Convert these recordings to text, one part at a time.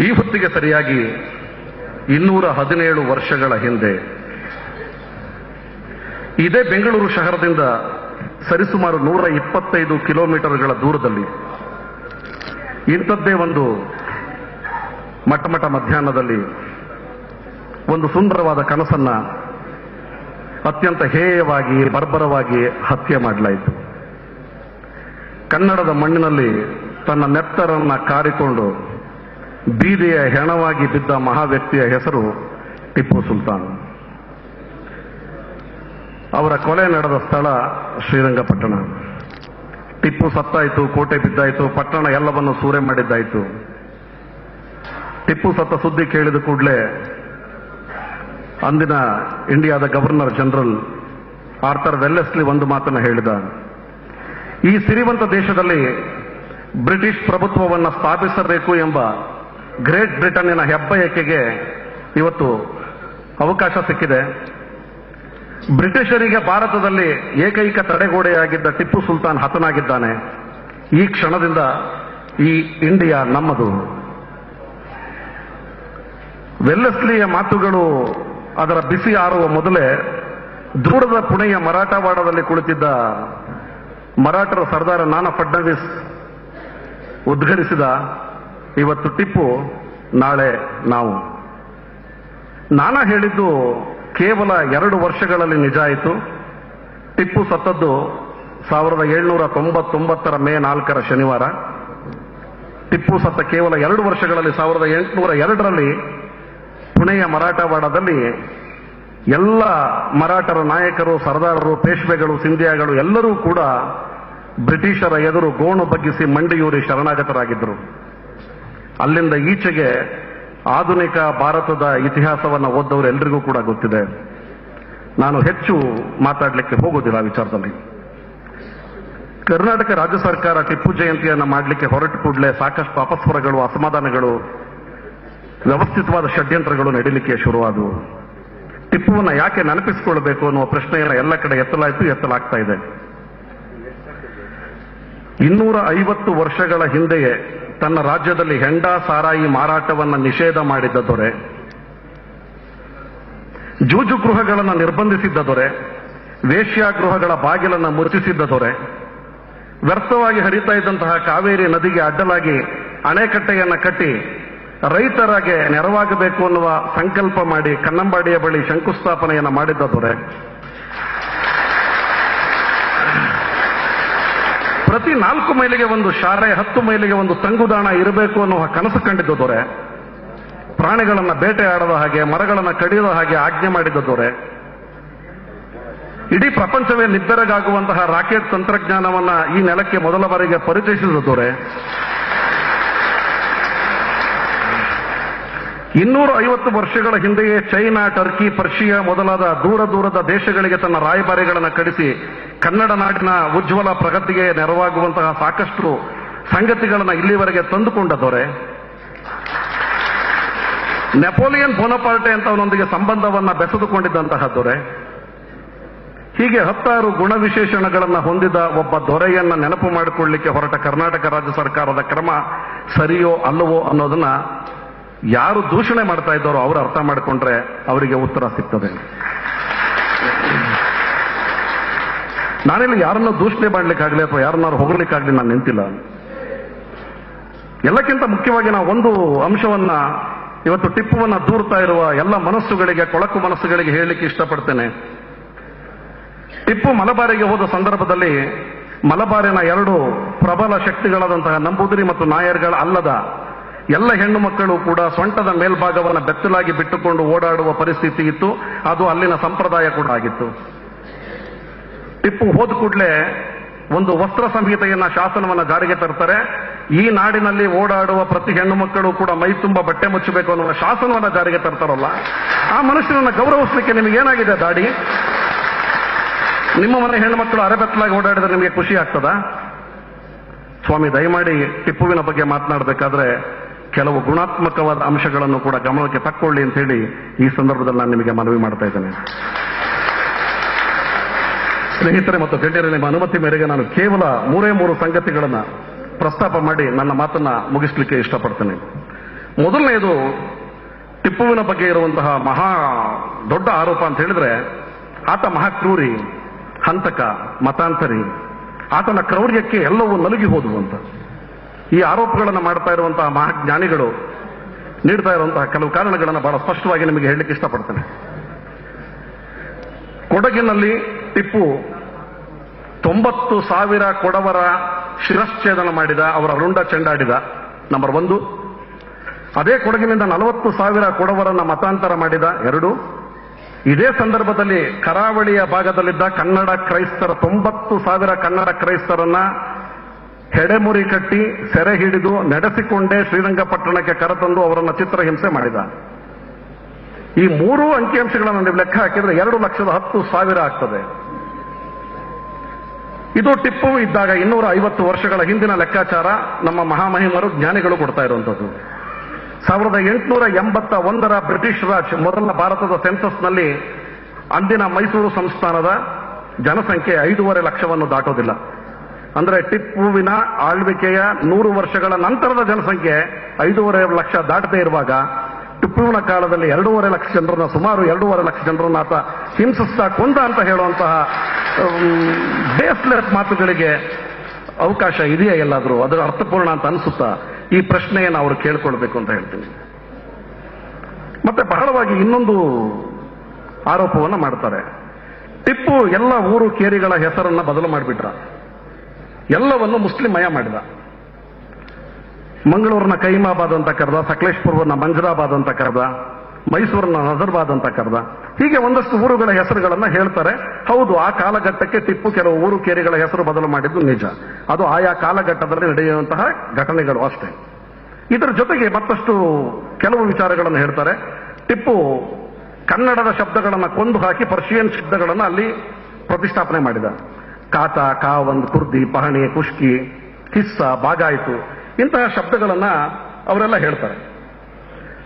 ಈ ಹೊತ್ತಿಗೆ ಸರಿಯಾಗಿ 217 ವರ್ಷಗಳ ಹಿಂದೆ ಇದೇ ಬೆಂಗಳೂರು ಶಹರದಿಂದ ಸರಿಸುಮಾರು 125 ಕಿಲೋಮೀಟರ್ಗಳ ದೂರದಲ್ಲಿ ಇಂಥದ್ದೇ ಒಂದು ಮಠ ಮಧ್ಯಾಹ್ನದಲ್ಲಿ ಒಂದು ಸುಂದರವಾದ ಕನಸನ್ನ ಅತ್ಯಂತ ಹೇಯವಾಗಿ ಬರ್ಬರವಾಗಿ ಹತ್ಯೆ ಮಾಡಲಾಯಿತು. ಕನ್ನಡದ ಮಣ್ಣಿನಲ್ಲಿ ತನ್ನ ನೆತ್ತರನ್ನ ಕಾರಿಕೊಂಡು ಬೀದಿಯ ಹೆಣವಾಗಿ ಬಿದ್ದ ಮಹಾವ್ಯಕ್ತಿಯ ಹೆಸರು ಟಿಪ್ಪು ಸುಲ್ತಾನ್. ಅವರ ಕೊಲೆ ನಡೆದ ಸ್ಥಳ ಶ್ರೀರಂಗಪಟ್ಟಣ. ಟಿಪ್ಪು ಸತ್ತಾಯಿತು, ಕೋಟೆ ಬಿದ್ದಾಯಿತು, ಪಟ್ಟಣ ಎಲ್ಲವನ್ನು ಸೂರೆ ಮಾಡಿದ್ದಾಯಿತು. ಟಿಪ್ಪು ಸತ್ತ ಸುದ್ದಿ ಕೇಳಿದ ಕೂಡಲೇ ಅಂದಿನ ಇಂಡಿಯಾದ ಗವರ್ನರ್ ಜನರಲ್ ಆರ್ಥರ್ ವೆಲ್ಲೆಸ್ಲಿ ಒಂದು ಮಾತನ್ನು ಹೇಳಿದ, ಈ ಸಿರಿವಂತ ದೇಶದಲ್ಲಿ ಬ್ರಿಟಿಷ್ ಪ್ರಭುತ್ವವನ್ನು ಸ್ಥಾಪಿಸಬೇಕು ಎಂಬ ಗ್ರೇಟ್ ಬ್ರಿಟನ್ನಿನ ಹೆಬ್ಬಯಕೆಗೆ ಇವತ್ತು ಅವಕಾಶ ಸಿಕ್ಕಿದೆ. ಬ್ರಿಟಿಷರಿಗೆ ಭಾರತದಲ್ಲಿ ಏಕೈಕ ತಡೆಗೋಡೆಯಾಗಿದ್ದ ಟಿಪ್ಪು ಸುಲ್ತಾನ್ ಹತನಾಗಿದ್ದಾನೆ. ಈ ಕ್ಷಣದಿಂದ ಈ ಇಂಡಿಯಾ ನಮ್ಮದು. ವೆಲ್ಲೆಸ್ಲಿಯ ಮಾತುಗಳು ಅದರ ಬಿಸಿ ಆರುವ ಮೊದಲೇ ದೂರದ ಪುಣೆಯ ಮರಾಠವಾಡದಲ್ಲಿ ಕುಳಿತಿದ್ದ ಮರಾಠರ ಸರ್ದಾರ ನಾನಾ ಫಡ್ನವೀಸ್ ಉದ್ಘರಿಸಿದ, ಇವತ್ತು ಟಿಪ್ಪು, ನಾಳೆ ನಾವು. ನಾನಾ ಹೇಳಿದ್ದು ಕೇವಲ 2 ವರ್ಷಗಳಲ್ಲಿ ನಿಜ ಆಯಿತು. ಟಿಪ್ಪು ಸತ್ತದ್ದು 1799 ಮೇ 4 ಶನಿವಾರ. ಟಿಪ್ಪು ಸತ್ತ ಕೇವಲ 2 ವರ್ಷಗಳಲ್ಲಿ 1802ರಲ್ಲಿ ಪುಣೆಯ ಮರಾಠವಾಡದಲ್ಲಿ ಎಲ್ಲ ಮರಾಠರ ನಾಯಕರು, ಸರ್ದಾರರು, ಪೇಶ್ವೆಗಳು, ಸಿಂಧಿಯಾಗಳು ಎಲ್ಲರೂ ಕೂಡ ಬ್ರಿಟಿಷರ ಎದುರು ಗೋಣು ಬಗ್ಗಿಸಿ ಮಂಡಿಯೂರಿ ಶರಣಾಗತರಾಗಿದ್ದರು. ಅಲ್ಲಿಂದ ಈಚೆಗೆ ಆಧುನಿಕ ಭಾರತದ ಇತಿಹಾಸವನ್ನು ಓದವರು ಎಲ್ರಿಗೂ ಕೂಡ ಗೊತ್ತಿದೆ. ನಾನು ಹೆಚ್ಚು ಮಾತಾಡಲಿಕ್ಕೆ ಹೋಗೋದಿಲ್ಲ ಆ ವಿಚಾರದಲ್ಲಿ. ಕರ್ನಾಟಕ ರಾಜ್ಯ ಸರ್ಕಾರ ಟಿಪ್ಪು ಜಯಂತಿಯನ್ನು ಮಾಡಲಿಕ್ಕೆ ಹೊರಟು ಕೂಡಲೇ ಸಾಕಷ್ಟು ಅಪಸ್ವರಗಳು, ಅಸಮಾಧಾನಗಳು, ವ್ಯವಸ್ಥಿತವಾದ ಷಡ್ಯಂತ್ರಗಳು ನಡೀಲಿಕ್ಕೆ ಶುರುವಾದವು. ಟಿಪ್ಪುವನ್ನು ಯಾಕೆ ನೆನಪಿಸಿಕೊಳ್ಳಬೇಕು ಅನ್ನುವ ಪ್ರಶ್ನೆಯನ್ನು ಎಲ್ಲ ಕಡೆ ಎತ್ತಲಾಗ್ತಾ ಇದೆ. 250 ವರ್ಷಗಳ ಹಿಂದೆಯೇ ತನ್ನ ರಾಜ್ಯದಲ್ಲಿ ಹೆಂಡ ಸಾರಾಯಿ ಮಾರಾಟವನ್ನು ನಿಷೇಧ ಮಾಡಿದ್ದ ದೊರೆ, ಜೂಜು ಗೃಹಗಳನ್ನು ನಿರ್ಬಂಧಿಸಿದ್ದ ದೊರೆ, ವೇಶ್ಯಾಗೃಹಗಳ ಬಾಗಿಲನ್ನು ಮುಚ್ಚಿಸಿದ್ದ ದೊರೆ, ವ್ಯರ್ಥವಾಗಿ ಹರಿತಾ ಇದ್ದಂತಹ ಕಾವೇರಿ ನದಿಗೆ ಅಡ್ಡಲಾಗಿ ಅಣೆಕಟ್ಟೆಯನ್ನು ಕಟ್ಟಿ ರೈತರಿಗೆ ನೆರವಾಗಬೇಕು ಅನ್ನುವ ಸಂಕಲ್ಪ ಮಾಡಿ ಕನ್ನಂಬಾಡಿಯ ಬಳಿ ಶಂಕುಸ್ಥಾಪನೆಯನ್ನು ಮಾಡಿದ್ದ ದೊರೆ, ಪ್ರತಿ 4 ಮೈಲಿಗೆ ಒಂದು ಶಾಲೆ, 10 ಮೈಲಿಗೆ ಒಂದು ತಂಗುದಾಣ ಇರಬೇಕು ಅನ್ನುವ ಕನಸು ಕಂಡಿದ್ದ ದೊರೆ, ಪ್ರಾಣಿಗಳನ್ನು ಬೇಟೆಯಾಡದ ಹಾಗೆ, ಮರಗಳನ್ನು ಕಡಿಯದ ಹಾಗೆ ಆಜ್ಞೆ ಮಾಡಿದ್ದ ದೊರೆ, ಇಡೀ ಪ್ರಪಂಚವೇ ನಿಬ್ಬೆರಗಾಗುವಂತಹ ರಾಕೆಟ್ ತಂತ್ರಜ್ಞಾನವನ್ನ ಈ ನೆಲಕ್ಕೆ ಮೊದಲ ಬಾರಿಗೆ ಪರಿಚಯಿಸಿದ ದೊರೆ, 250 ವರ್ಷಗಳ ಹಿಂದೆಯೇ ಚೈನಾ, ಟರ್ಕಿ, ಪರ್ಷಿಯಾ ಮೊದಲಾದ ದೂರದ ದೇಶಗಳಿಗೆ ತನ್ನ ರಾಯಭಾರಿಗಳನ್ನು ಕಳಿಸಿ ಕನ್ನಡ ನಾಡಿನ ಉಜ್ವಲ ಪ್ರಗತಿಗೆ ನೆರವಾಗುವಂತಹ ಸಾಕಷ್ಟು ಸಂಗತಿಗಳನ್ನು ಇಲ್ಲಿವರೆಗೆ ತಂದುಕೊಂಡ ದೊರೆ, ನೆಪೋಲಿಯನ್ ಬೋನಪಾರ್ಟೆ ಅಂತವನೊಂದಿಗೆ ಸಂಬಂಧವನ್ನ ಬೆಸೆದುಕೊಂಡಿದ್ದಂತಹ ದೊರೆ, ಹೀಗೆ 10 ಗುಣವಿಶೇಷಣಗಳನ್ನು ಹೊಂದಿದ ಒಬ್ಬ ದೊರೆಯನ್ನ ನೆನಪು ಮಾಡಿಕೊಳ್ಳಲಿಕ್ಕೆ ಹೊರಟ ಕರ್ನಾಟಕ ರಾಜ್ಯ ಸರ್ಕಾರದ ಕ್ರಮ ಸರಿಯೋ ಅಲ್ಲವೋ ಅನ್ನೋದನ್ನ ಯಾರು ದೂಷಣೆ ಮಾಡ್ತಾ ಇದ್ದಾರೋ ಅವರು ಅರ್ಥ ಮಾಡಿಕೊಂಡ್ರೆ ಅವರಿಗೆ ಉತ್ತರ ಸಿಗ್ತದೆ. ನಾನಿಲ್ಲಿ ಯಾರನ್ನ ದೂಷಣೆ ಮಾಡಲಿಕ್ಕಾಗಲಿ ಅಥವಾ ಯಾರನ್ನಾರು ಹೊಗಲಿಕ್ಕಾಗಲಿ ನಾನು ನಿಂತಿಲ್ಲ. ಎಲ್ಲಕ್ಕಿಂತ ಮುಖ್ಯವಾಗಿ ನಾವು ಒಂದು ಅಂಶವನ್ನ ಇವತ್ತು ಟಿಪ್ಪುವನ್ನ ದೂರ್ತಾ ಇರುವ ಎಲ್ಲ ಮನಸ್ಸುಗಳಿಗೆ, ಕೊಳಕು ಮನಸ್ಸುಗಳಿಗೆ ಹೇಳಲಿಕ್ಕೆ ಇಷ್ಟಪಡ್ತೇನೆ. ಟಿಪ್ಪು ಮಲಬಾರಿಗೆ ಹೋದ ಸಂದರ್ಭದಲ್ಲಿ ಮಲಬಾರಿನ 2 ಪ್ರಬಲ ಶಕ್ತಿಗಳಾದಂತಹ ನಂಬೂದಿರಿ ಮತ್ತು ನಾಯರ್ಗಳ ಅಲ್ಲದ ಎಲ್ಲ ಹೆಣ್ಣು ಮಕ್ಕಳು ಕೂಡ ಸೊಂಟದ ಮೇಲ್ಭಾಗವನ್ನು ಬೆತ್ತಲಾಗಿ ಬಿಟ್ಟುಕೊಂಡು ಓಡಾಡುವ ಪರಿಸ್ಥಿತಿ ಇತ್ತು. ಅದು ಅಲ್ಲಿನ ಸಂಪ್ರದಾಯ ಕೂಡ ಆಗಿತ್ತು. ಟಿಪ್ಪು ಹೋದ ಕೂಡಲೇ ಒಂದು ವಸ್ತ್ರ ಸಂಹಿತೆಯನ್ನ, ಶಾಸನವನ್ನ ಜಾರಿಗೆ ತರ್ತಾರೆ. ಈ ನಾಡಿನಲ್ಲಿ ಓಡಾಡುವ ಪ್ರತಿ ಹೆಣ್ಣು ಮಕ್ಕಳು ಕೂಡ ಮೈ ತುಂಬ ಬಟ್ಟೆ ಮುಚ್ಚಬೇಕು ಅನ್ನುವ ಶಾಸನವನ್ನ ಜಾರಿಗೆ ತರ್ತಾರಲ್ಲ, ಆ ಮನುಷ್ಯನನ್ನ ಗೌರವಿಸಲಿಕ್ಕೆ ನಿಮಗೇನಾಗಿದೆ ದಾಡಿ? ನಿಮ್ಮ ಮನೆ ಹೆಣ್ಣು ಮಕ್ಕಳು ಅರೆಬೆತ್ತಲಾಗಿ ಓಡಾಡಿದ್ರೆ ನಿಮಗೆ ಖುಷಿ ಆಗ್ತದಾ? ಸ್ವಾಮಿ, ದಯಮಾಡಿ ಟಿಪ್ಪುವಿನ ಬಗ್ಗೆ ಮಾತನಾಡಬೇಕಾದ್ರೆ ಕೆಲವು ಗುಣಾತ್ಮಕವಾದ ಅಂಶಗಳನ್ನು ಕೂಡ ಗಮನಕ್ಕೆ ತಕ್ಕೊಳ್ಳಿ ಅಂತ ಹೇಳಿ ಈ ಸಂದರ್ಭದಲ್ಲಿ ನಾನು ನಿಮಗೆ ಮನವಿ ಮಾಡ್ತಾ ಇದ್ದೇನೆ. ಸ್ನೇಹಿತರೆ ಮತ್ತು ಗಣ್ಯರೇ, ನಿಮ್ಮ ಅನುಮತಿ ಮೇರೆಗೆ ನಾನು ಕೇವಲ 3 ಸಂಗತಿಗಳನ್ನು ಪ್ರಸ್ತಾಪ ಮಾಡಿ ನನ್ನ ಮಾತನ್ನ ಮುಗಿಸಲಿಕ್ಕೆ ಇಷ್ಟಪಡ್ತೇನೆ. ಮೊದಲನೆಯದು ಟಿಪ್ಪುವಿನ ಬಗ್ಗೆ ಇರುವಂತಹ ಮಹಾ ದೊಡ್ಡ ಆರೋಪ ಅಂತ ಹೇಳಿದ್ರೆ, ಆತ ಮಹಾಕ್ರೂರಿ, ಹಂತಕ, ಮತಾಂತರಿ, ಆತನ ಕ್ರೌರ್ಯಕ್ಕೆ ಎಲ್ಲವೂ ನಲುಗಿ ಹೋದವು ಅಂತ ಈ ಆರೋಪಗಳನ್ನು ಮಾಡ್ತಾ ಇರುವಂತಹ ಮಹಾಜ್ಞಾನಿಗಳು ನೀಡ್ತಾ ಇರುವಂತಹ ಕೆಲವು ಕಾರಣಗಳನ್ನು ಬಹಳ ಸ್ಪಷ್ಟವಾಗಿ ನಿಮಗೆ ಹೇಳಲಿಕ್ಕೆ ಇಷ್ಟಪಡ್ತೇನೆ. ಕೊಡಗಿನಲ್ಲಿ ಟಿಪ್ಪು 90,000 ಕೊಡವರ ಶಿರಶ್ಛೇದನ ಮಾಡಿದ, ಅವರ ರುಂಡ ಚೆಂಡಾಡಿದ, ನಂಬರ್ 1. ಅದೇ ಕೊಡಗಿನಿಂದ 40,000 ಕೊಡವರನ್ನ ಮತಾಂತರ ಮಾಡಿದ, 2. ಇದೇ ಸಂದರ್ಭದಲ್ಲಿ ಕರಾವಳಿಯ ಭಾಗದಲ್ಲಿದ್ದ ಕನ್ನಡ ಕ್ರೈಸ್ತರ 90,000 ಕನ್ನಡ ಕ್ರೈಸ್ತರನ್ನ ಹೆಡೆಮುರಿ ಕಟ್ಟಿ ಸೆರೆ ಹಿಡಿದು ನಡೆಸಿಕೊಂಡೇ ಶ್ರೀರಂಗಪಟ್ಟಣಕ್ಕೆ ಕರೆತಂದು ಅವರನ್ನ ಚಿತ್ರಹಿಂಸೆ ಮಾಡಿದ. ಈ 3 ಅಂಕಿಅಂಶಗಳನ್ನು ನೀವು ಲೆಕ್ಕ ಹಾಕಿದ್ರೆ 2,10,000 ಆಗ್ತದೆ. ಇದು ಟಿಪ್ಪು ಇದ್ದಾಗ 250 ವರ್ಷಗಳ ಹಿಂದಿನ ಲೆಕ್ಕಾಚಾರ ನಮ್ಮ ಮಹಾಮಹಿಮರು ಜ್ಞಾನಿಗಳು ಕೊಡ್ತಾ ಇರುವಂಥದ್ದು. 1881ರ ಬ್ರಿಟಿಷ್ ರಾಜ್ ಮೊದಲ ಭಾರತದ ಸೆನ್ಸಸ್ನಲ್ಲಿ ಅಂದಿನ ಮೈಸೂರು ಸಂಸ್ಥಾನದ ಜನಸಂಖ್ಯೆ 5.5 ಲಕ್ಷವನ್ನು ದಾಟೋದಿಲ್ಲ. ಅಂದ್ರೆ ಟಿಪ್ಪುವಿನ ಆಳ್ವಿಕೆಯ 100 ವರ್ಷಗಳ ನಂತರದ ಜನಸಂಖ್ಯೆ 5.5 ಲಕ್ಷ ದಾಟದೇ ಇರುವಾಗ ಟಿಪ್ಪುವಿನ ಕಾಲದಲ್ಲಿ 2.5 ಲಕ್ಷ ಜನರನ್ನ, ಸುಮಾರು 2.5 ಲಕ್ಷ ಜನರನ್ನ ಆತ ಹಿಂಸಿಸ್ತಾ ಕೊಂದ ಅಂತ ಹೇಳುವಂತಹ ಬೇಸ್ಲೆಸ್ ಮಾತುಗಳಿಗೆ ಅವಕಾಶ ಇದೆಯಾ ಎಲ್ಲಾದರೂ? ಅದರ ಅರ್ಥಪೂರ್ಣ ಅಂತ ಅನಿಸುತ್ತಾ? ಈ ಪ್ರಶ್ನೆಯನ್ನು ಅವರು ಕೇಳ್ಕೊಳ್ಬೇಕು ಅಂತ ಹೇಳ್ತೀನಿ. ಮತ್ತೆ ಬಹಳವಾಗಿ ಇನ್ನೊಂದು ಆರೋಪವನ್ನು ಮಾಡ್ತಾರೆ. ಟಿಪ್ಪು ಎಲ್ಲ ಊರು ಕೇರಿಗಳ ಹೆಸರನ್ನ ಬದಲು ಮಾಡಿಬಿಟ್ರ, ಎಲ್ಲವನ್ನು ಮುಸ್ಲಿಮಯ ಮಾಡಿದ. ಮಂಗಳೂರಿನ ಕೈಮಾಬಾದ್ ಅಂತ ಕರೆದ, ಸಕಲೇಶ್ಪುರವನ್ನ ಮಂಜರಾಬಾದ್ ಅಂತ ಕರೆದ, ಮೈಸೂರನ್ನ ನಜರ್ಬಾದ್ ಅಂತ ಕರೆದ. ಹೀಗೆ ಒಂದಷ್ಟು ಊರುಗಳ ಹೆಸರುಗಳನ್ನ ಹೇಳ್ತಾರೆ. ಹೌದು, ಆ ಕಾಲಘಟ್ಟಕ್ಕೆ ಟಿಪ್ಪು ಕೆಲವು ಊರು ಕೇರಿಗಳ ಹೆಸರು ಬದಲು ಮಾಡಿದ್ದು ನಿಜ. ಅದು ಆಯಾ ಕಾಲಘಟ್ಟದಲ್ಲಿ ನಡೆಯುವಂತಹ ಘಟನೆಗಳು ಅಷ್ಟೇ. ಇದರ ಜೊತೆಗೆ ಮತ್ತಷ್ಟು ಕೆಲವು ವಿಚಾರಗಳನ್ನು ಹೇಳ್ತಾರೆ. ಟಿಪ್ಪು ಕನ್ನಡದ ಶಬ್ದಗಳನ್ನು ಕೊಂದು ಹಾಕಿ ಪರ್ಷಿಯನ್ ಶಬ್ದಗಳನ್ನು ಅಲ್ಲಿ ಪ್ರತಿಷ್ಠಾಪನೆ ಮಾಡಿದ. ಕಾತ, ಕಾವಂದ್, ಕುರ್ದಿ, ಪಹಣಿ, ಕುಷ್ಕಿ, ಕಿಸ್ಸ, ಬಾಗಾಯಿತು, ಇಂತಹ ಶಬ್ದಗಳನ್ನ ಅವರೆಲ್ಲ ಹೇಳ್ತಾರೆ.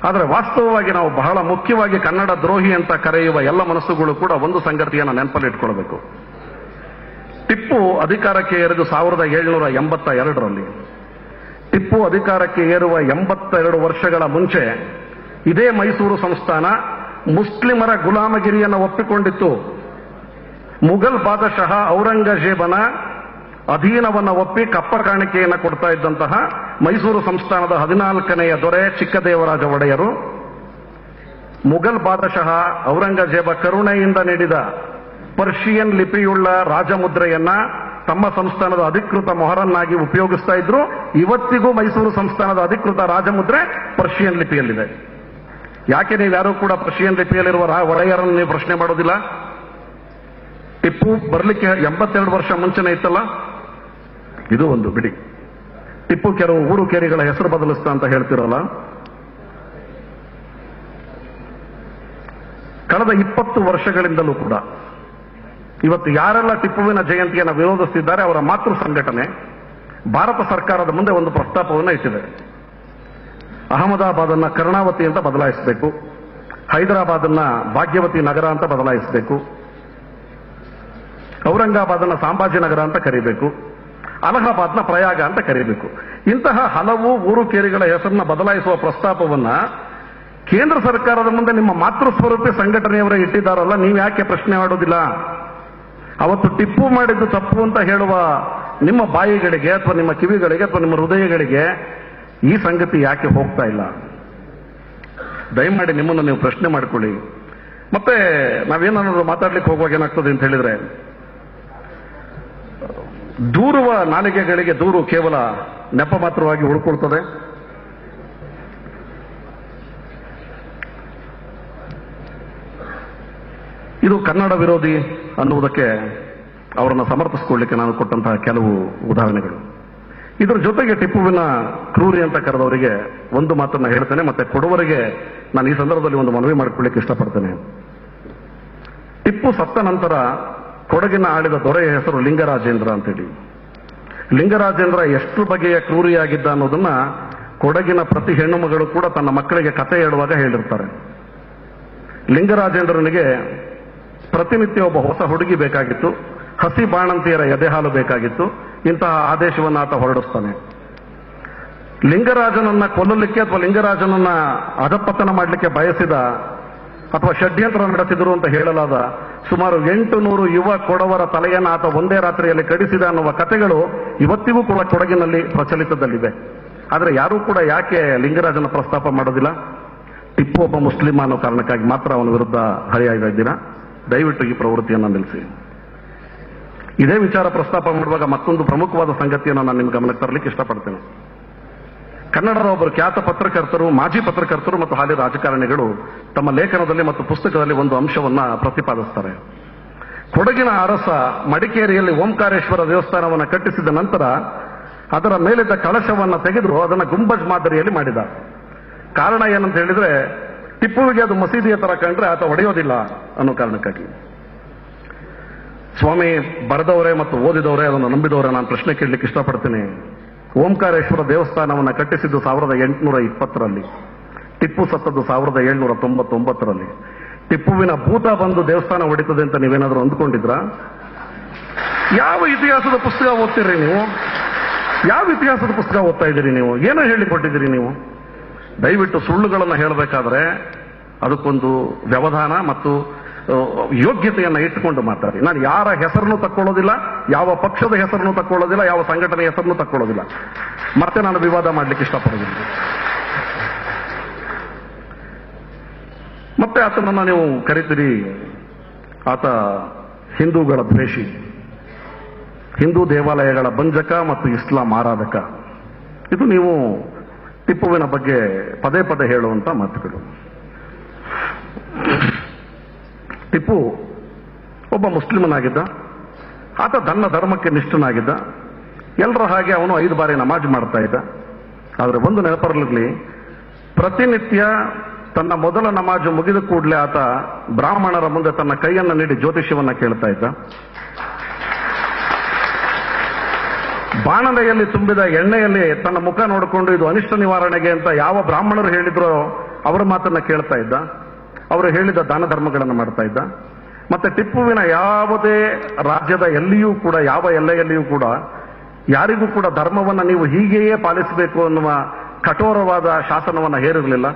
ಆದರೆ ವಾಸ್ತವವಾಗಿ ನಾವು ಬಹಳ ಮುಖ್ಯವಾಗಿ ಕನ್ನಡ ದ್ರೋಹಿ ಅಂತ ಕರೆಯುವ ಎಲ್ಲ ಮನಸ್ಸುಗಳು ಕೂಡ ಒಂದು ಸಂಗತಿಯನ್ನು ನೆನಪಲ್ಲಿ ಇಟ್ಕೊಳ್ಬೇಕು. ಟಿಪ್ಪು ಅಧಿಕಾರಕ್ಕೆ ಏರಿದು 1782ರಲ್ಲಿ. ಟಿಪ್ಪು ಅಧಿಕಾರಕ್ಕೆ ಏರುವ 82 ವರ್ಷಗಳ ಮುಂಚೆ ಇದೇ ಮೈಸೂರು ಸಂಸ್ಥಾನ ಮುಸ್ಲಿಮರ ಗುಲಾಮಗಿರಿಯನ್ನು ಒಪ್ಪಿಕೊಂಡಿತ್ತು. ಮುಘಲ್ ಬಾದಶಾಹ ಔರಂಗಜೇಬನ ಅಧೀನವನ್ನು ಒಪ್ಪಿ ಕಪ್ಪ ಕಾಣಿಕೆಯನ್ನು ಕೊಡ್ತಾ ಇದ್ದಂತಹ ಮೈಸೂರು ಸಂಸ್ಥಾನದ 14ನೆಯ ದೊರೆ ಚಿಕ್ಕದೇವರಾಜ ಒಡೆಯರು ಮುಘಲ್ ಬಾದಶಾಹ ಔರಂಗಜೇಬ ಕರುಣೆಯಿಂದ ನೀಡಿದ ಪರ್ಷಿಯನ್ ಲಿಪಿಯುಳ್ಳ ರಾಜಮುದ್ರೆಯನ್ನ ತಮ್ಮ ಸಂಸ್ಥಾನದ ಅಧಿಕೃತ ಮೊಹರನ್ನಾಗಿ ಉಪಯೋಗಿಸ್ತಾ ಇದ್ರು. ಇವತ್ತಿಗೂ ಮೈಸೂರು ಸಂಸ್ಥಾನದ ಅಧಿಕೃತ ರಾಜಮುದ್ರೆ ಪರ್ಷಿಯನ್ ಲಿಪಿಯಲ್ಲಿದೆ. ಯಾಕೆ ನೀವ್ಯಾರೂ ಕೂಡ ಪರ್ಷಿಯನ್ ಲಿಪಿಯಲ್ಲಿರುವ ಒಡೆಯರನ್ನು ನೀವು ಪ್ರಶ್ನೆ ಮಾಡೋದಿಲ್ಲ? ಟಿಪ್ಪು ಬರಲಿಕ್ಕೆ 82 ವರ್ಷ ಮುಂಚೆನೇ ಇತ್ತಲ್ಲ. ಇದು ಒಂದು ಬಿಡಿ. ಟಿಪ್ಪು ಕೆಲವು ಊರು ಕೇರಿಗಳ ಹೆಸರು ಬದಲಿಸ್ತಾ ಅಂತ ಹೇಳ್ತಿರಲ್ಲ. ಕಳೆದ 20 ವರ್ಷಗಳಿಂದಲೂ ಕೂಡ ಇವತ್ತು ಯಾರೆಲ್ಲ ಟಿಪ್ಪುವಿನ ಜಯಂತಿಯನ್ನು ವಿರೋಧಿಸುತ್ತಿದ್ದಾರೆ ಅವರ ಮಾತೃ ಸಂಘಟನೆ ಭಾರತ ಸರ್ಕಾರದ ಮುಂದೆ ಒಂದು ಪ್ರಸ್ತಾಪವನ್ನು ಇಟ್ಟಿದೆ. ಅಹಮದಾಬಾದನ್ನ ಕರ್ಣಾವತಿ ಅಂತ ಬದಲಾಯಿಸಬೇಕು, ಹೈದರಾಬಾದನ್ನ ಭಾಗ್ಯವತಿ ನಗರ ಅಂತ ಬದಲಾಯಿಸಬೇಕು, ಔರಂಗಾಬಾದನ್ನ ಸಂಭಾಜಿನಗರ ಅಂತ ಕರಿಬೇಕು, ಅಲಹಾಬಾದ್ನ ಪ್ರಯಾಗ ಅಂತ ಕರೀಬೇಕು. ಇಂತಹ ಹಲವು ಊರು ಕೇರಿಗಳ ಹೆಸರನ್ನ ಬದಲಾಯಿಸುವ ಪ್ರಸ್ತಾಪವನ್ನ ಕೇಂದ್ರ ಸರ್ಕಾರದ ಮುಂದೆ ನಿಮ್ಮ ಮಾತೃ ಸ್ವರೂಪಿ ಸಂಘಟನೆಯವರೇ ಇಟ್ಟಿದ್ದಾರಲ್ಲ, ನೀವು ಯಾಕೆ ಪ್ರಶ್ನೆ ಮಾಡೋದಿಲ್ಲ? ಅವತ್ತು ಟಿಪ್ಪು ಮಾಡಿದ್ದು ತಪ್ಪು ಅಂತ ಹೇಳುವ ನಿಮ್ಮ ಬಾಯಿಗಳಿಗೆ ಅಥವಾ ನಿಮ್ಮ ಕಿವಿಗಳಿಗೆ ಅಥವಾ ನಿಮ್ಮ ಹೃದಯಗಳಿಗೆ ಈ ಸಂಗತಿ ಯಾಕೆ ಹೋಗ್ತಾ ಇಲ್ಲ? ದಯಮಾಡಿ ನಿಮ್ಮನ್ನು ನೀವು ಪ್ರಶ್ನೆ ಮಾಡಿಕೊಳ್ಳಿ. ಮತ್ತೆ ನಾವೇನಾದ್ರು ಮಾತಾಡ್ಲಿಕ್ಕೆ ಹೋಗುವಾಗ ಏನಾಗ್ತದೆ ಅಂತ ಹೇಳಿದ್ರೆ, ದೂರುವ ನಾಲಿಗೆಗಳಿಗೆ ದೂರು ಕೇವಲ ನೆಪ ಮಾತ್ರವಾಗಿ ಉಳ್ಕೊಳ್ತದೆ. ಇದು ಕನ್ನಡ ವಿರೋಧಿ ಅನ್ನುವುದಕ್ಕೆ ಅವರನ್ನು ಸಮರ್ಥಿಸಿಕೊಳ್ಳಲಿಕ್ಕೆ ನಾನು ಕೊಟ್ಟಂತಹ ಕೆಲವು ಉದಾಹರಣೆಗಳು. ಇದರ ಜೊತೆಗೆ ಟಿಪ್ಪುವಿನ ಕ್ರೂರಿ ಅಂತ ಕರೆದವರಿಗೆ ಒಂದು ಮಾತನ್ನ ಹೇಳ್ತೇನೆ, ಮತ್ತೆ ಕೊಡುವರಿಗೆ ನಾನು ಈ ಸಂದರ್ಭದಲ್ಲಿ ಒಂದು ಮನವಿ ಮಾಡಿಕೊಳ್ಳಿಕ್ಕೆ ಇಷ್ಟಪಡ್ತೇನೆ. ಟಿಪ್ಪು ಸತ್ತ ನಂತರ ಕೊಡಗಿನ ಆಳಿದ ದೊರೆಯ ಹೆಸರು ಲಿಂಗರಾಜೇಂದ್ರ ಅಂತೇಳಿ. ಲಿಂಗರಾಜೇಂದ್ರ ಎಷ್ಟು ಬಗೆಯ ಕ್ರೂರಿಯಾಗಿದ್ದ ಅನ್ನೋದನ್ನ ಕೊಡಗಿನ ಪ್ರತಿ ಹೆಣ್ಣು ಮಗಳು ಕೂಡ ತನ್ನ ಮಕ್ಕಳಿಗೆ ಕತೆ ಹೇಳುವಾಗ ಹೇಳಿರ್ತಾರೆ. ಲಿಂಗರಾಜೇಂದ್ರನಿಗೆ ಪ್ರತಿನಿತ್ಯ ಒಬ್ಬ ಹೊಸ ಹುಡುಗಿ ಬೇಕಾಗಿತ್ತು, ಹಸಿ ಬಾಣಂತಿಯರ ಎದೆಹಾಲು ಬೇಕಾಗಿತ್ತು. ಇಂತಹ ಆದೇಶವನ್ನು ಆತ ಹೊರಡಿಸ್ತಾನೆ. ಲಿಂಗರಾಜನನ್ನ ಕೊಲ್ಲಲಿಕ್ಕೆ ಅಥವಾ ಲಿಂಗರಾಜನನ್ನ ಅಧಪತನ ಮಾಡಲಿಕ್ಕೆ ಬಯಸಿದ ಅಥವಾ ಷಡ್ಯಂತ್ರ ನಡೆಸಿದರು ಅಂತ ಹೇಳಲಾದ ಸುಮಾರು 800 ಯುವ ಕೊಡವರ ತಲೆಯನ್ನು ಆತ ಒಂದೇ ರಾತ್ರಿಯಲ್ಲಿ ಕಡಿಸಿದ ಅನ್ನುವ ಕಥೆಗಳು ಇವತ್ತಿಗೂ ಕೂಡ ಕೊಡಗಿನಲ್ಲಿ ಪ್ರಚಲಿತದಲ್ಲಿದೆ. ಆದರೆ ಯಾರೂ ಕೂಡ ಯಾಕೆ ಲಿಂಗರಾಜನ ಪ್ರಸ್ತಾಪ ಮಾಡೋದಿಲ್ಲ? ಟಿಪ್ಪು ಒಬ್ಬ ಮುಸ್ಲಿಂ ಅನ್ನೋ ಕಾರಣಕ್ಕಾಗಿ ಮಾತ್ರ ಅವನ ವಿರುದ್ಧ ಹರಿಯಾಯ್ತಾ ಇದ್ದೀರಾ? ದಯವಿಟ್ಟು ಈ ಪ್ರವೃತ್ತಿಯನ್ನು ನಿಲ್ಲಿಸಿ. ಇದೇ ವಿಚಾರ ಪ್ರಸ್ತಾಪ ಮಾಡುವಾಗ ಮತ್ತೊಂದು ಪ್ರಮುಖವಾದ ಸಂಗತಿಯನ್ನು ನಾನು ನಿಮ್ಮ ಗಮನಕ್ಕೆ ತರಲಿಕ್ಕೆ ಇಷ್ಟಪಡ್ತೇನೆ. ಕನ್ನಡದ ಒಬ್ಬರು ಖ್ಯಾತ ಪತ್ರಕರ್ತರು, ಮಾಜಿ ಪತ್ರಕರ್ತರು ಮತ್ತು ಹಾಲಿ ರಾಜಕಾರಣಿಗಳು ತಮ್ಮ ಲೇಖನದಲ್ಲಿ ಮತ್ತು ಪುಸ್ತಕದಲ್ಲಿ ಒಂದು ಅಂಶವನ್ನ ಪ್ರತಿಪಾದಿಸ್ತಾರೆ. ಕೊಡಗಿನ ಅರಸ ಮಡಿಕೇರಿಯಲ್ಲಿ ಓಂಕಾರೇಶ್ವರ ದೇವಸ್ಥಾನವನ್ನು ಕಟ್ಟಿಸಿದ ನಂತರ ಅದರ ಮೇಲಿದ್ದ ಕಳಶವನ್ನು ತೆಗೆದು ಅದನ್ನು ಗುಂಬಜ್ ಮಾದರಿಯಲ್ಲಿ ಮಾಡಿದ. ಕಾರಣ ಏನಂತ ಹೇಳಿದ್ರೆ, ಟಿಪ್ಪುವಿಗೆ ಅದು ಮಸೀದಿಯ ತರ ಕಂಡ್ರೆ ಆತ ಒಡೆಯೋದಿಲ್ಲ ಅನ್ನೋ ಕಾರಣಕ್ಕಾಗಿ. ಸ್ವಾಮಿ ಬರೆದವರೇ ಮತ್ತು ಓದಿದವರೇ, ಅದನ್ನು ನಂಬಿದವರೇ ನಾನು ಪ್ರಶ್ನೆ ಕೇಳಲಿಕ್ಕೆ ಇಷ್ಟಪಡ್ತೀನಿ. ಓಂಕಾರೇಶ್ವರ ದೇವಸ್ಥಾನವನ್ನು ಕಟ್ಟಿಸಿದ್ದು 1820ರಲ್ಲಿ, ಟಿಪ್ಪು ಸತ್ತದ್ದು 1799ರಲ್ಲಿ. ಟಿಪ್ಪುವಿನ ಭೂತ ಬಂದು ದೇವಸ್ಥಾನ ಹೊಡಿತದೆ ಅಂತ ನೀವೇನಾದ್ರೂ ಅಂದ್ಕೊಂಡಿದ್ರಾ? ಯಾವ ಇತಿಹಾಸದ ಪುಸ್ತಕ ಓದ್ತೀರಿ ನೀವು? ಯಾವ ಇತಿಹಾಸದ ಪುಸ್ತಕ ಓದ್ತಾ ಇದ್ದೀರಿ ನೀವು? ಏನೋ ಹೇಳಿಕೊಟ್ಟಿದ್ದೀರಿ ನೀವು? ದಯವಿಟ್ಟು ಸುಳ್ಳುಗಳನ್ನು ಹೇಳಬೇಕಾದ್ರೆ ಅದಕ್ಕೊಂದು ವ್ಯವಧಾನ ಮತ್ತು ಯೋಗ್ಯತೆಯನ್ನು ಇಟ್ಟುಕೊಂಡು ಮಾತಾಡಿ. ನಾನು ಯಾರ ಹೆಸರನ್ನು ತಕ್ಕೊಳ್ಳೋದಿಲ್ಲ, ಯಾವ ಪಕ್ಷದ ಹೆಸರನ್ನು ತಕ್ಕೊಳ್ಳೋದಿಲ್ಲ, ಯಾವ ಸಂಘಟನೆಯ ಹೆಸರನ್ನು ತಕ್ಕೊಳ್ಳೋದಿಲ್ಲ. ಮತ್ತೆ ನಾನು ವಿವಾದ ಮಾಡಲಿಕ್ಕೆ ಇಷ್ಟಪಡೋದಿಲ್ಲ. ಮತ್ತೆ ಆತನನ್ನ ನೀವು ಕರಿತೀರಿ ಆತ ಹಿಂದೂಗಳ ದ್ವೇಷಿ, ಹಿಂದೂ ದೇವಾಲಯಗಳ ಬಂಜಕ ಮತ್ತು ಇಸ್ಲಾಂ ಆರಾಧಕ. ಇದು ನೀವು ಟಿಪ್ಪುವಿನ ಬಗ್ಗೆ ಪದೇ ಪದೇ ಹೇಳುವಂತ ಮಾತುಗಳು. ಟಿಪ್ಪು ಒಬ್ಬ ಮುಸ್ಲಿಮನಾಗಿದ್ದ. ಆತ ತನ್ನ ಧರ್ಮಕ್ಕೆ ನಿಷ್ಠನಾಗಿದ್ದ. ಎಲ್ಲರ ಹಾಗೆ ಅವನು 5 ಬಾರಿ ನಮಾಜ್ ಮಾಡ್ತಾ ಇದ್ದ. ಆದರೆ ಒಂದು ನೆನಪರಲಿರಲಿ, ಪ್ರತಿನಿತ್ಯ ತನ್ನ ಮೊದಲ ನಮಾಜು ಮುಗಿದ ಕೂಡಲೇ ಆತ ಬ್ರಾಹ್ಮಣರ ಮುಂದೆ ತನ್ನ ಕೈಯನ್ನು ನೀಡಿ ಜ್ಯೋತಿಷ್ಯವನ್ನ ಕೇಳ್ತಾ ಇದ್ದ. ಬಾಣಲೆಯಲ್ಲಿ ತುಂಬಿದ ಎಣ್ಣೆಯಲ್ಲಿ ತನ್ನ ಮುಖ ನೋಡಿಕೊಂಡು ಇದು ಅನಿಷ್ಟ ನಿವಾರಣೆಗೆ ಅಂತ ಯಾವ ಬ್ರಾಹ್ಮಣರು ಹೇಳಿದ್ರೋ ಅವರ ಮಾತನ್ನ ಕೇಳ್ತಾ ಇದ್ದ. ಅವರು ಹೇಳಿದ ದಾನ ಧರ್ಮಗಳನ್ನು ಮಾಡ್ತಾ ಇದ್ದ. ಮತ್ತೆ ಟಿಪ್ಪುವಿನ ಯಾವುದೇ ರಾಜ್ಯದ ಎಲ್ಲಿಯೂ ಕೂಡ, ಯಾವ ಎಲ್ಲೆಯಲ್ಲಿಯೂ ಕೂಡ ಯಾರಿಗೂ ಕೂಡ ಧರ್ಮವನ್ನು ನೀವು ಹೀಗೆಯೇ ಪಾಲಿಸಬೇಕು ಅನ್ನುವ ಕಠೋರವಾದ ಶಾಸನವನ್ನು ಹೇರಿರಲಿಲ್ಲ.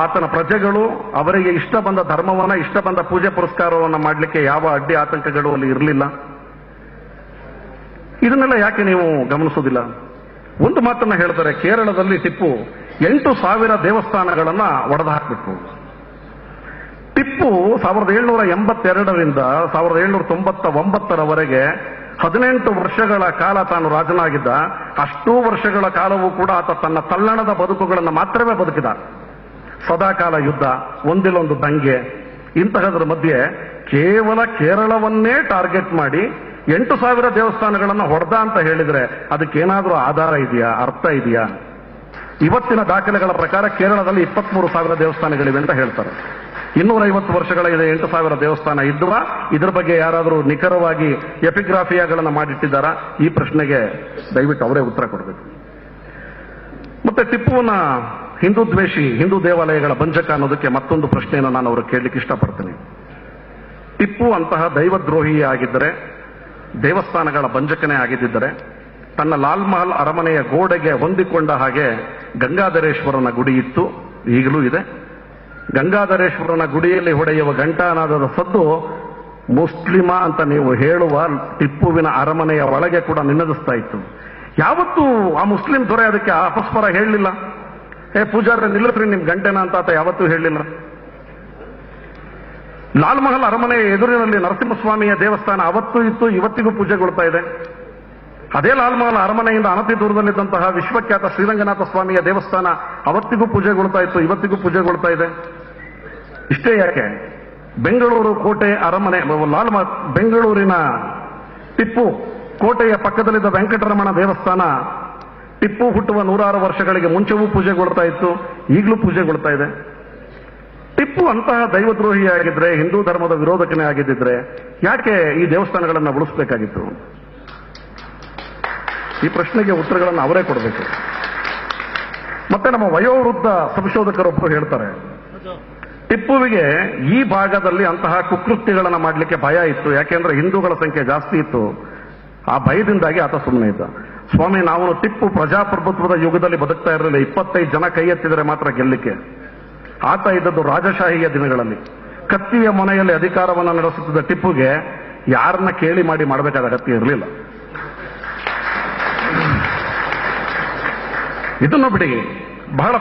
ಆತನ ಪ್ರಜೆಗಳು ಅವರಿಗೆ ಇಷ್ಟ ಬಂದ ಧರ್ಮವನ್ನ, ಇಷ್ಟ ಬಂದ ಪೂಜೆ ಪುರಸ್ಕಾರವನ್ನು ಮಾಡಲಿಕ್ಕೆ ಯಾವ ಅಡ್ಡಿ ಆತಂಕಗಳು ಅಲ್ಲಿ ಇರಲಿಲ್ಲ. ಇದನ್ನೆಲ್ಲ ಯಾಕೆ ನೀವು ಗಮನಿಸೋದಿಲ್ಲ? ಒಂದು ಮಾತನ್ನ ಹೇಳ್ತಾರೆ, ಕೇರಳದಲ್ಲಿ ಟಿಪ್ಪು 8,000 ದೇವಸ್ಥಾನಗಳನ್ನ ಒಡೆದು ಹಾಕಬೇಕು. ಟಿಪ್ಪು 1782ರಿಂದ 1799ರವರೆಗೆ 18 ವರ್ಷಗಳ ಕಾಲ ತಾನು ರಾಜನಾಗಿದ್ದ. ಅಷ್ಟೂ ವರ್ಷಗಳ ಕಾಲವೂ ಕೂಡ ಆತ ತನ್ನ ತಲ್ಲಣದ ಬದುಕುಗಳನ್ನು ಮಾತ್ರವೇ ಬದುಕಿದ. ಸದಾಕಾಲ ಯುದ್ಧ, ಒಂದಿಲ್ಲೊಂದು ದಂಗೆ, ಇಂತಹದ್ರ ಮಧ್ಯೆ ಕೇವಲ ಕೇರಳವನ್ನೇ ಟಾರ್ಗೆಟ್ ಮಾಡಿ 8,000 ದೇವಸ್ಥಾನಗಳನ್ನು ಹೊಡೆದ ಅಂತ ಹೇಳಿದ್ರೆ ಅದಕ್ಕೇನಾದ್ರೂ ಆಧಾರ ಇದೆಯಾ, ಅರ್ಥ ಇದೆಯಾ? ಇವತ್ತಿನ ದಾಖಲೆಗಳ ಪ್ರಕಾರ ಕೇರಳದಲ್ಲಿ 23,000 ದೇವಸ್ಥಾನಗಳಿವೆ ಅಂತ ಹೇಳ್ತಾರೆ. 250 ವರ್ಷಗಳ ಇದೆ 8,000 ದೇವಸ್ಥಾನ ಇದ್ದುವ? ಇದ್ರ ಬಗ್ಗೆ ಯಾರಾದರೂ ನಿಖರವಾಗಿ ಎಪಿಗ್ರಾಫಿಯಾಗಳನ್ನು ಮಾಡಿಟ್ಟಿದ್ದಾರಾ? ಈ ಪ್ರಶ್ನೆಗೆ ದಯವಿಟ್ಟು ಅವರೇ ಉತ್ತರ ಕೊಡಬೇಕು. ಮತ್ತೆ ಟಿಪ್ಪುವನ್ನ ಹಿಂದೂ ದ್ವೇಷಿ, ಹಿಂದೂ ದೇವಾಲಯಗಳ ಬಂಜಕ ಅನ್ನೋದಕ್ಕೆ ಮತ್ತೊಂದು ಪ್ರಶ್ನೆಯನ್ನು ನಾನು ಅವ್ರಿಗೆ ಕೇಳಲಿಕ್ಕೆ ಇಷ್ಟಪಡ್ತೇನೆ. ಟಿಪ್ಪು ಅಂತಹ ದೈವದ್ರೋಹಿಯೇ ಆಗಿದ್ದರೆ, ದೇವಸ್ಥಾನಗಳ ಬಂಜಕನೇ ಆಗಿದ್ದರೆ, ತನ್ನ ಲಾಲ್ ಮಹಲ್ ಅರಮನೆಯ ಗೋಡೆಗೆ ಹೊಂದಿಕೊಂಡ ಹಾಗೆ ಗಂಗಾಧರೇಶ್ವರನ ಗುಡಿ ಇತ್ತು, ಈಗಲೂ ಇದೆ. ಗಂಗಾಧರೇಶ್ವರನ ಗುಡಿಯಲ್ಲಿ ಹೊಡೆಯುವ ಘಂಟಾನಾದದ ಸದ್ದು ಮುಸ್ಲಿಮ ಅಂತ ನೀವು ಹೇಳುವ ಟಿಪ್ಪುವಿನ ಅರಮನೆಯ ಒಳಗೆ ಕೂಡ ನಿನದಿಸ್ತಾ ಇತ್ತು. ಯಾವತ್ತೂ ಆ ಮುಸ್ಲಿಂ ದೊರೆ ಅದಕ್ಕೆ ಅಪಸ್ವರ ಹೇಳಲಿಲ್ಲ. ಪೂಜಾರ ನಿಲ್ಲಿಸ್ರಿ ನಿಮ್ ಗಂಟೆನ ಅಂತ ಆತ ಯಾವತ್ತೂ ಹೇಳಲಿಲ್ಲ. ಲಾಲ್ ಮಹಲ್ ಅರಮನೆಯ ಎದುರಿನಲ್ಲಿ ನರಸಿಂಹಸ್ವಾಮಿಯ ದೇವಸ್ಥಾನ ಅವತ್ತೂ ಇತ್ತು, ಇವತ್ತಿಗೂ ಪೂಜೆಗೊಳ್ತಾ ಇದೆ. ಅದೇ ಲಾಲ್ ಮಹಲ್ ಅರಮನೆಯಿಂದ ಅನತಿ ದೂರದಲ್ಲಿದ್ದಂತಹ ವಿಶ್ವಖ್ಯಾತ ಶ್ರೀರಂಗನಾಥ ಸ್ವಾಮಿಯ ದೇವಸ್ಥಾನ ಅವತ್ತಿಗೂ ಪೂಜೆಗೊಳ್ತಾ ಇತ್ತು, ಇವತ್ತಿಗೂ ಪೂಜೆಗೊಳ್ತಾ ಇದೆ. ಇಷ್ಟೇ ಯಾಕೆ, ಬೆಂಗಳೂರು ಕೋಟೆ ಅರಮನೆ, ಬೆಂಗಳೂರಿನ ಟಿಪ್ಪು ಕೋಟೆಯ ಪಕ್ಕದಲ್ಲಿದ್ದ ವೆಂಕಟರಮಣ ದೇವಸ್ಥಾನ ಟಿಪ್ಪು ಹುಟ್ಟುವ 106 ವರ್ಷಗಳಿಗೆ ಮುಂಚೆವೂ ಪೂಜೆಗೊಳ್ತಾ ಇತ್ತು, ಈಗಲೂ ಪೂಜೆಗೊಳ್ತಾ ಇದೆ. ಟಿಪ್ಪು ಅಂತಹ ದೈವದ್ರೋಹಿ ಆಗಿದ್ರೆ, ಹಿಂದೂ ಧರ್ಮದ ವಿರೋಧಕನೇ ಆಗಿದ್ದಿದ್ರೆ ಯಾಕೆ ಈ ದೇವಸ್ಥಾನಗಳನ್ನು ಉಳಿಸಬೇಕಾಗಿತ್ತು? ಈ ಪ್ರಶ್ನೆಗೆ ಉತ್ತರಗಳನ್ನು ಅವರೇ ಕೊಡಬೇಕು. ಮತ್ತೆ ನಮ್ಮ ವಯೋವೃದ್ಧ ಸಂಶೋಧಕರೊಬ್ಬರು ಹೇಳ್ತಾರೆ, ಟಿಪ್ಪುವಿಗೆ ಈ ಭಾಗದಲ್ಲಿ ಅಂತಹ ಕುಕೃತ್ಯಗಳನ್ನು ಮಾಡಲಿಕ್ಕೆ ಭಯ ಇತ್ತು. ಯಾಕೆಂದ್ರೆ ಹಿಂದೂಗಳ ಸಂಖ್ಯೆ ಜಾಸ್ತಿ ಇತ್ತು. ಆ ಭಯದಿಂದಾಗಿ ಆತ ಸುಮ್ಮನೆ ಇದ್ದ. ಸ್ವಾಮಿ, ನಾವು ಟಿಪ್ಪು ಪ್ರಜಾಪ್ರಭುತ್ವದ ಯುಗದಲ್ಲಿ ಬದುಕ್ತಾ ಇರಲಿಲ್ಲ. 25 ಜನ ಕೈ ಎತ್ತಿದರೆ ಮಾತ್ರ ಗೆಲ್ಲಿಕ್ಕೆ. ಆತ ಇದ್ದದ್ದು ರಾಜಶಾಹಿಯ ದಿನಗಳಲ್ಲಿ. ಕತ್ತಿಯ ಮೊನೆಯಲ್ಲಿ ಅಧಿಕಾರವನ್ನು ನಡೆಸುತ್ತಿದ್ದ ಟಿಪ್ಪುಗೆ ಯಾರನ್ನ ಕೇಳಿ ಮಾಡಿ ಮಾಡಬೇಕಾದ ಅಗತ್ಯ ಇರಲಿಲ್ಲ. ಇದನ್ನು ಬಿಡಿ, ಬಹಳ